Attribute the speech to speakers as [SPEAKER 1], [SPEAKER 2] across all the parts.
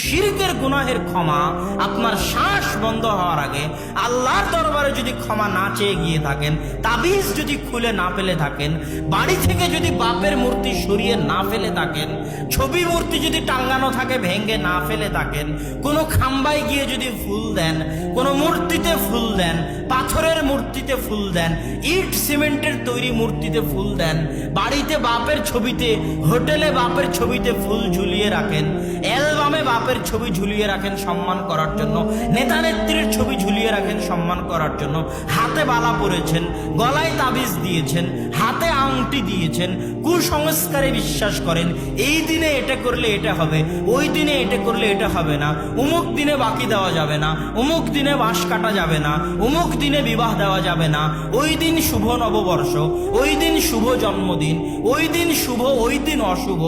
[SPEAKER 1] শিরকের গুনাহের ক্ষমা আপনার শ্বাস বন্ধ হওয়ার আগে আল্লাহর দরবারে যদি ক্ষমা না চেয়ে গিয়ে থাকেন, তাবিজ যদি খুলে না ফেলে থাকেন, বাড়ি থেকে যদি বাপের মূর্তি সরিয়ে না ফেলে থাকেন, ছবি মূর্তি যদি টাঙ্গানো থাকে ভেঙে না ফেলে থাকেন, কোনো খাম্বায় গিয়ে যদি ফুল দেন, কোনো মূর্তিতে ফুল দেন, পাথরের মূর্তিতে ফুল দেন, ইট সিমেন্টের তৈরি মূর্তিতে ফুল দেন, বাড়িতে বাপের ছবিতে, হোটেলে বাপের ছবিতে ফুল ঝুলিয়ে রাখেন, অ্যালবামে বাপের ছবি ঝুলিয়ে রাখেন সম্মান করার জন্য, নেতা নেত্রীর ছবি ঝুলিয়ে রাখেন সম্মান করার জন্য, হাতে বালা পরেছেন, গলায় তাবিজ দিয়েছেন, হাতে আংটি দিয়েছেন, কুসংস্কারে বিশ্বাস করেন, এই দিনে এটা করলে এটা হবে, ওই দিনে এটা করলে এটা হবে না, অমুক দিনে বাকি দেওয়া যাবে না, অমুক দিনে বাঁশ কাটা যাবে না, অমুক দিনে বিবাহ দেওয়া যাবে না, ওই দিন শুভ নববর্ষ, ওই দিন শুভ জন্মদিন, ওই দিন শুভ ওই দিন অশুভ,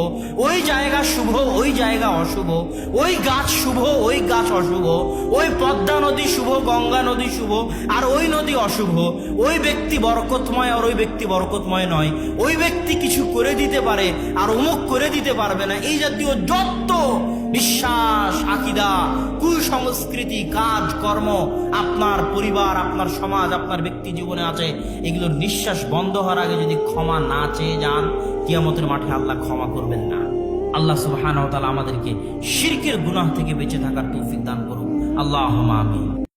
[SPEAKER 1] ওই জায়গা শুভ ওই জায়গা অশুভ, ওই গাছ শুভ ওই গাছ অশুভ, ওই পদ্মা নদী শুভ গঙ্গা নদী শুভ আর ওই নদী অশুভ, ওই ব্যক্তি বরকতময় আর ওই ব্যক্তি বরকতময় নয়, ওই ব্যক্তি কিছু করে দিতে পারে আর অমুক করে দিতে পারবে না, এই জাতীয় যত বিশ্বাস, আকিদা, কুসংস্কৃতি, কাজ কর্ম আপনার পরিবার, আপনার সমাজ, আপনার ব্যক্তি জীবনে আছে, এগুলোর নিঃশ্বাস বন্ধ হওয়ার আগে যদি ক্ষমা না চেয়ে যান, কিয়ামতের মাঠে আল্লাহ ক্ষমা করবেন না। আল্লাহ সুবহানাহু ওয়া তাআলা আমাদেরকে শিরকের গুনাহ থেকে বেঁচে থাকার তৌফিক দান করুন। আল্লাহুম্মা আমিন।